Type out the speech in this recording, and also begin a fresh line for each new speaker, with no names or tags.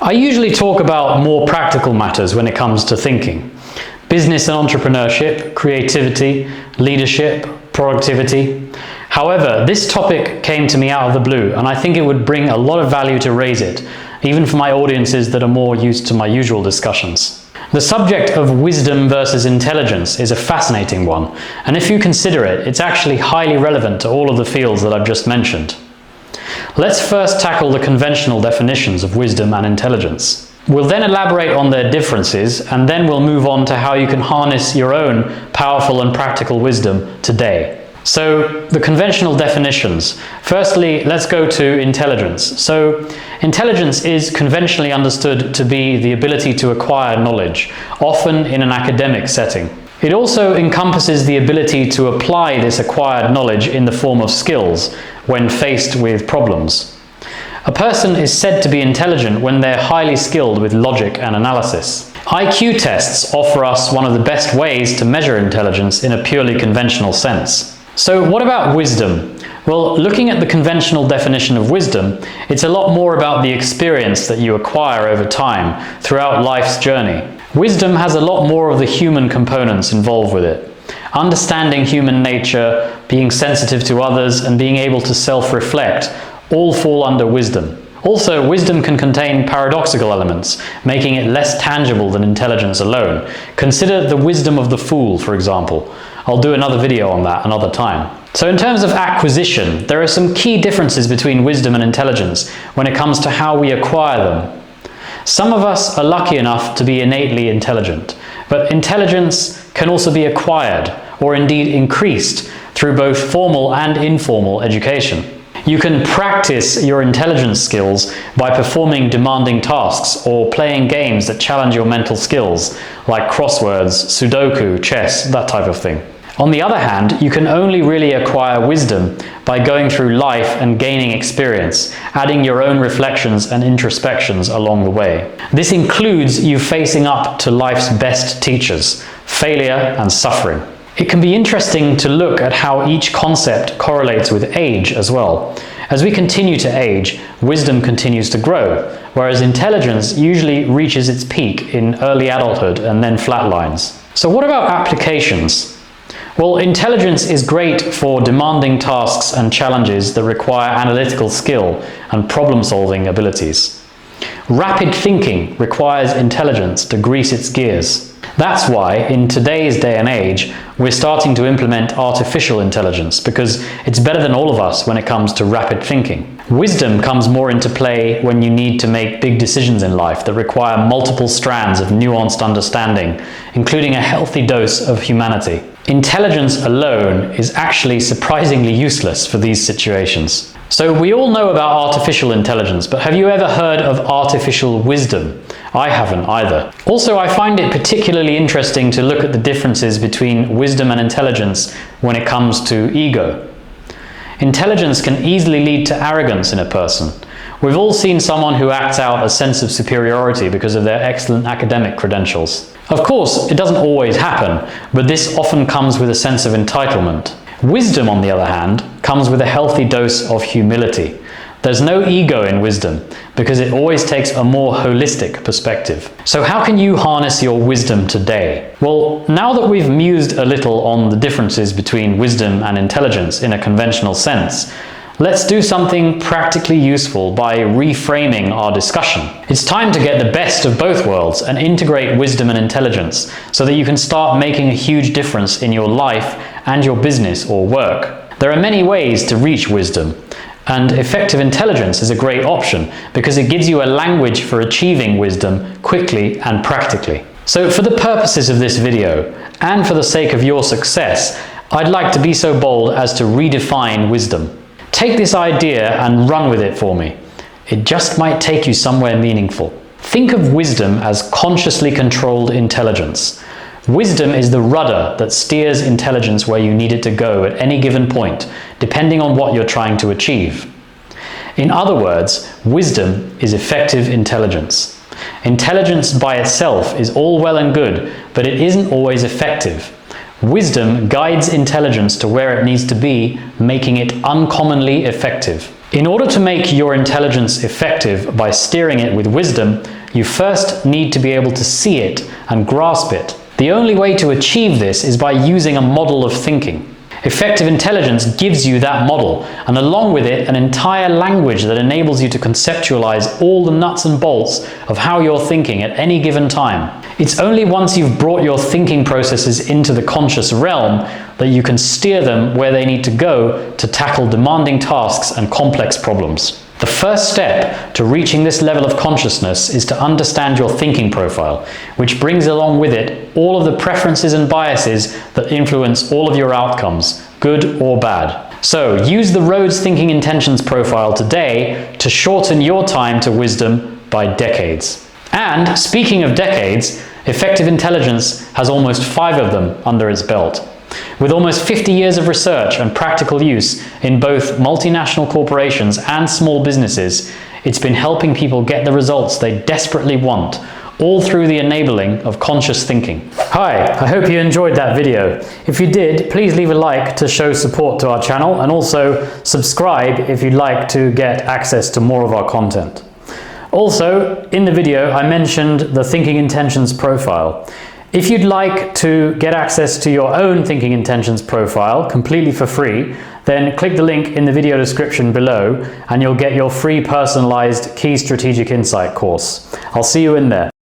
I usually talk about more practical matters when it comes to thinking. Business and entrepreneurship, creativity, leadership, productivity. However, this topic came to me out of the blue, and I think it would bring a lot of value to raise it, even for my audiences that are more used to my usual discussions. The subject of wisdom versus intelligence is a fascinating one, and if you consider it, it's actually highly relevant to all of the fields that I've just mentioned. Let's first tackle the conventional definitions of wisdom and intelligence. We'll then elaborate on their differences, and then we'll move on to how you can harness your own powerful and practical wisdom today. So, the conventional definitions. Firstly, let's go to intelligence. So, intelligence is conventionally understood to be the ability to acquire knowledge, often in an academic setting. It also encompasses the ability to apply this acquired knowledge in the form of skills when faced with problems. A person is said to be intelligent when they're highly skilled with logic and analysis. IQ tests offer us one of the best ways to measure intelligence in a purely conventional sense. So what about wisdom? Well, looking at the conventional definition of wisdom, it's a lot more about the experience that you acquire over time throughout life's journey. Wisdom has a lot more of the human components involved with it. Understanding human nature, being sensitive to others, and being able to self-reflect all fall under wisdom. Also, wisdom can contain paradoxical elements, making it less tangible than intelligence alone. Consider the wisdom of the fool, for example. I'll do another video on that another time. So in terms of acquisition, there are some key differences between wisdom and intelligence when it comes to how we acquire them. Some of us are lucky enough to be innately intelligent, but intelligence can also be acquired, or indeed increased, through both formal and informal education. You can practice your intelligence skills by performing demanding tasks or playing games that challenge your mental skills, like crosswords, Sudoku, chess, that type of thing. On the other hand, you can only really acquire wisdom by going through life and gaining experience, adding your own reflections and introspections along the way. This includes you facing up to life's best teachers, failure and suffering. It can be interesting to look at how each concept correlates with age as well. As we continue to age, wisdom continues to grow, whereas intelligence usually reaches its peak in early adulthood and then flatlines. So what about applications? Well, intelligence is great for demanding tasks and challenges that require analytical skill and problem-solving abilities. Rapid thinking requires intelligence to grease its gears. That's why, in today's day and age, we're starting to implement artificial intelligence because it's better than all of us when it comes to rapid thinking. Wisdom comes more into play when you need to make big decisions in life that require multiple strands of nuanced understanding, including a healthy dose of humanity. Intelligence alone is actually surprisingly useless for these situations. So we all know about artificial intelligence, but have you ever heard of artificial wisdom? I haven't either. Also, I find it particularly interesting to look at the differences between wisdom and intelligence when it comes to ego. Intelligence can easily lead to arrogance in a person. We've all seen someone who acts out a sense of superiority because of their excellent academic credentials. Of course, it doesn't always happen, but this often comes with a sense of entitlement. Wisdom, on the other hand, comes with a healthy dose of humility. There's no ego in wisdom because it always takes a more holistic perspective. So how can you harness your wisdom today? Well, now that we've mused a little on the differences between wisdom and intelligence in a conventional sense, let's do something practically useful by reframing our discussion. It's time to get the best of both worlds and integrate wisdom and intelligence so that you can start making a huge difference in your life and your business or work. There are many ways to reach wisdom, and effective intelligence is a great option because it gives you a language for achieving wisdom quickly and practically. So for the purposes of this video, and for the sake of your success, I'd like to be so bold as to redefine wisdom. Take this idea and run with it for me. It just might take you somewhere meaningful. Think of wisdom as consciously controlled intelligence. Wisdom is the rudder that steers intelligence where you need it to go at any given point, depending on what you're trying to achieve. In other words, wisdom is effective intelligence. Intelligence by itself is all well and good, but it isn't always effective. Wisdom guides intelligence to where it needs to be, making it uncommonly effective. In order to make your intelligence effective by steering it with wisdom, you first need to be able to see it and grasp it. The only way to achieve this is by using a model of thinking. Effective intelligence gives you that model, and along with it, an entire language that enables you to conceptualize all the nuts and bolts of how you're thinking at any given time. It's only once you've brought your thinking processes into the conscious realm that you can steer them where they need to go to tackle demanding tasks and complex problems. The first step to reaching this level of consciousness is to understand your thinking profile, which brings along with it all of the preferences and biases that influence all of your outcomes, good or bad. So use the Rhodes Thinking Intentions profile today to shorten your time to wisdom by decades. And speaking of decades, Effective Intelligence has almost 5 of them under its belt. With almost 50 years of research and practical use in both multinational corporations and small businesses, it's been helping people get the results they desperately want, all through the enabling of conscious thinking. Hi, I hope you enjoyed that video. If you did, please leave a like to show support to our channel, and also subscribe if you'd like to get access to more of our content. Also, in the video, I mentioned the Thinking Intentions profile. If you'd like to get access to your own Thinking Intentions profile completely for free, then click the link in the video description below and you'll get your free personalized Key Strategic Insight course. I'll see you in there.